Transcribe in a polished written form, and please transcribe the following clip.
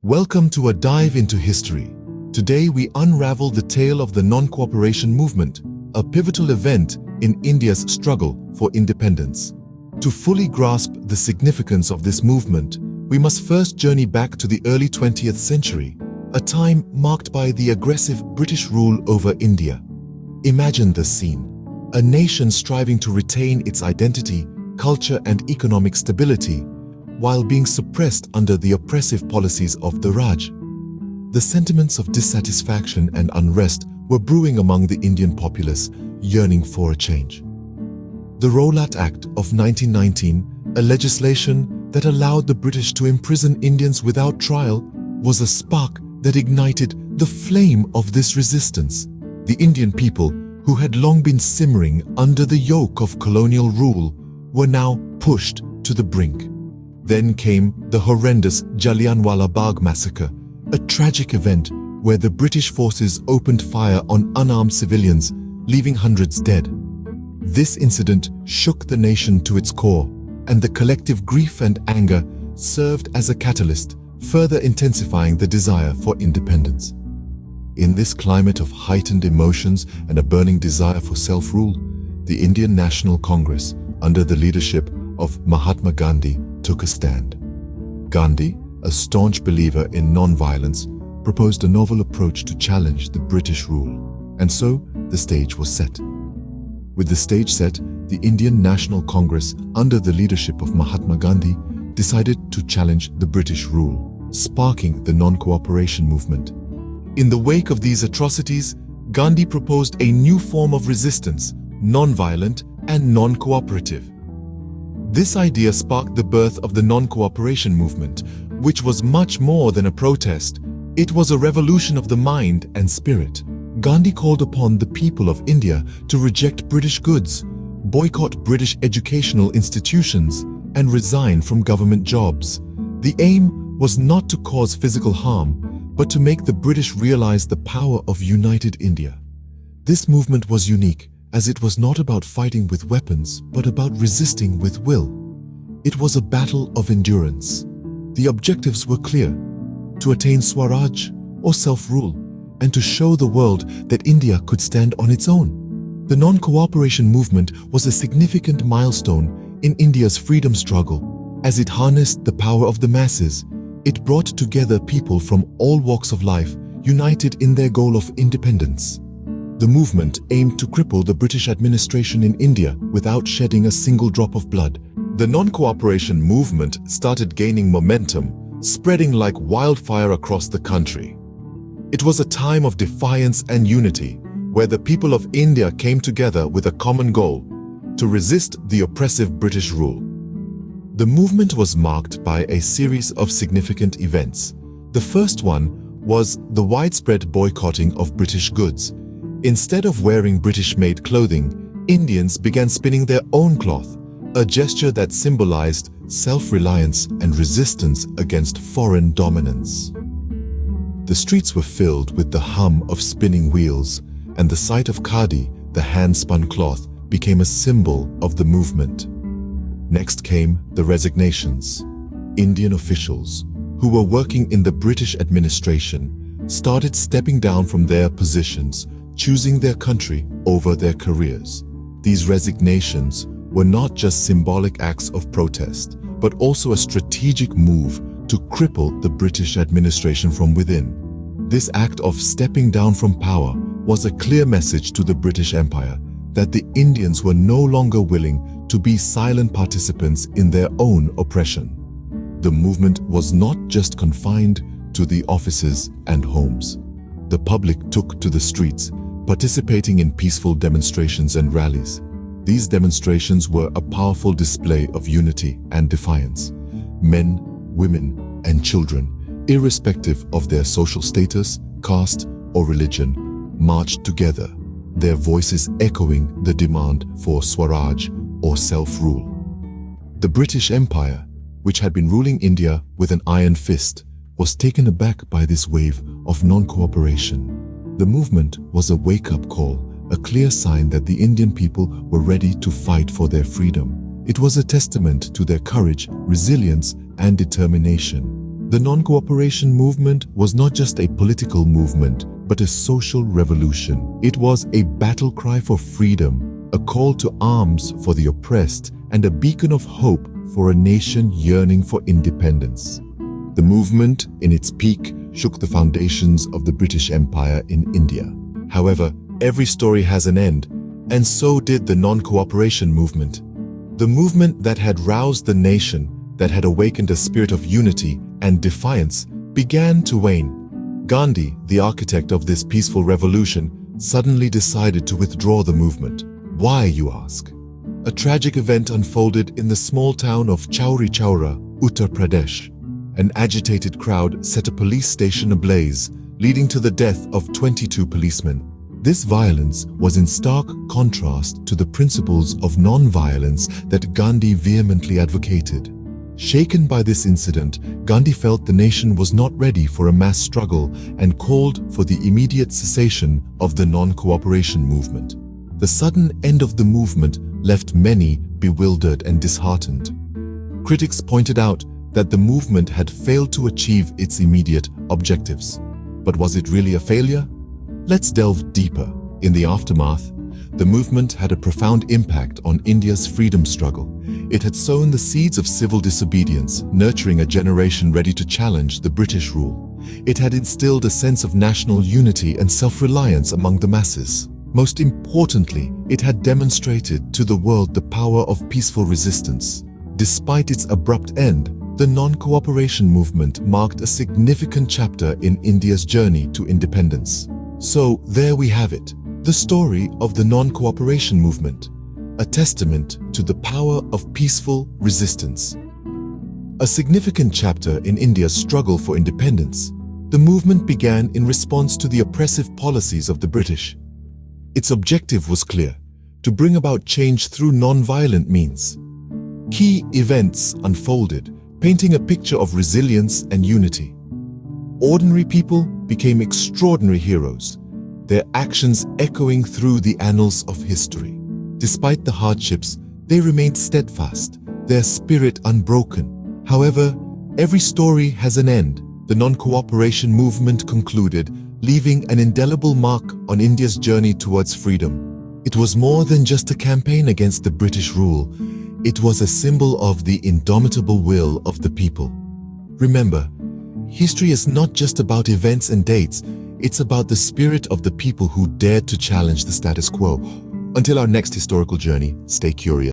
Welcome to a dive into history. Today we unravel the tale of the non-cooperation movement, a pivotal event in India's struggle for independence. To fully grasp the significance of this movement, we must first journey back to the early 20th century, a time marked by the aggressive British rule over India. Imagine the scene: a nation striving to retain its identity, culture, and economic stability, while being suppressed under the oppressive policies of the Raj. The sentiments of dissatisfaction and unrest were brewing among the Indian populace, yearning for a change. The Rowlatt Act of 1919, a legislation that allowed the British to imprison Indians without trial, was a spark that ignited the flame of this resistance. The Indian people, who had long been simmering under the yoke of colonial rule, were now pushed to the brink. Then came the horrendous Jallianwala Bagh massacre, a tragic event where the British forces opened fire on unarmed civilians, leaving hundreds dead. This incident shook the nation to its core, and the collective grief and anger served as a catalyst, further intensifying the desire for independence. In this climate of heightened emotions and a burning desire for self-rule, the Indian National Congress, under the leadership of Mahatma Gandhi, took a stand. Gandhi, a staunch believer in non-violence, proposed a novel approach to challenge the British rule, and so the stage was set. With the stage set, the Indian National Congress, under the leadership of Mahatma Gandhi, decided to challenge the British rule, sparking the non-cooperation movement. In the wake of these atrocities, Gandhi proposed a new form of resistance, non-violent and non-cooperative. This idea sparked the birth of the non-cooperation movement, which was much more than a protest. It was a revolution of the mind and spirit. Gandhi called upon the people of India to reject British goods, boycott British educational institutions, and resign from government jobs. The aim was not to cause physical harm, but to make the British realize the power of united India. This movement was unique, as it was not about fighting with weapons, but about resisting with will. It was a battle of endurance. The objectives were clear: to attain Swaraj, or self-rule, and to show the world that India could stand on its own. The non-cooperation movement was a significant milestone in India's freedom struggle. As it harnessed the power of the masses, it brought together people from all walks of life, united in their goal of independence. The movement aimed to cripple the British administration in India without shedding a single drop of blood. The non-cooperation movement started gaining momentum, spreading like wildfire across the country. It was a time of defiance and unity, where the people of India came together with a common goal: to resist the oppressive British rule. The movement was marked by a series of significant events. The first one was the widespread boycotting of British goods. Instead of wearing British-made clothing, Indians began spinning their own cloth, a gesture that symbolized self-reliance and resistance against foreign dominance. The streets were filled with the hum of spinning wheels, and the sight of khadi, the hand-spun cloth, became a symbol of the movement. Next came the resignations. Indian officials, who were working in the British administration, started stepping down from their positions, choosing their country over their careers. These resignations were not just symbolic acts of protest, but also a strategic move to cripple the British administration from within. This act of stepping down from power was a clear message to the British Empire that the Indians were no longer willing to be silent participants in their own oppression. The movement was not just confined to the offices and homes. The public took to the streets, participating in peaceful demonstrations and rallies. These demonstrations were a powerful display of unity and defiance. Men, women, and children, irrespective of their social status, caste, or religion, marched together, their voices echoing the demand for Swaraj, or self-rule. The British Empire, which had been ruling India with an iron fist, was taken aback by this wave of non-cooperation. The movement was a wake-up call, a clear sign that the Indian people were ready to fight for their freedom. It was a testament to their courage, resilience, and determination. The non-cooperation movement was not just a political movement, but a social revolution. It was a battle cry for freedom, a call to arms for the oppressed, and a beacon of hope for a nation yearning for independence. The movement, in its peak, shook the foundations of the British Empire in India. However, every story has an end, and so did the non-cooperation movement. The movement that had roused the nation, that had awakened a spirit of unity and defiance, began to wane. Gandhi, the architect of this peaceful revolution, suddenly decided to withdraw the movement. Why, you ask? A tragic event unfolded in the small town of Chauri Chaura, Uttar Pradesh. An agitated crowd set a police station ablaze, leading to the death of 22 policemen. This violence was in stark contrast to the principles of non-violence that Gandhi vehemently advocated. Shaken by this incident, Gandhi felt the nation was not ready for a mass struggle and called for the immediate cessation of the non-cooperation movement. The sudden end of the movement left many bewildered and disheartened. Critics pointed out that the movement had failed to achieve its immediate objectives. But was it really a failure? Let's delve deeper. In the aftermath, the movement had a profound impact on India's freedom struggle. It had sown the seeds of civil disobedience, nurturing a generation ready to challenge the British rule. It had instilled a sense of national unity and self-reliance among the masses. Most importantly, it had demonstrated to the world the power of peaceful resistance. Despite its abrupt end, the non-cooperation movement marked a significant chapter in India's journey to independence. So there we have it, the story of the non-cooperation movement, a testament to the power of peaceful resistance. A significant chapter in India's struggle for independence, the movement began in response to the oppressive policies of the British. Its objective was clear: to bring about change through non-violent means. Key events unfolded, painting a picture of resilience and unity. Ordinary people became extraordinary heroes, their actions echoing through the annals of history. Despite the hardships, they remained steadfast, their spirit unbroken. However, every story has an end. The non-cooperation movement concluded, leaving an indelible mark on India's journey towards freedom. It was more than just a campaign against the British rule. It was a symbol of the indomitable will of the people. Remember, history is not just about events and dates, it's about the spirit of the people who dared to challenge the status quo. Until our next historical journey, stay curious.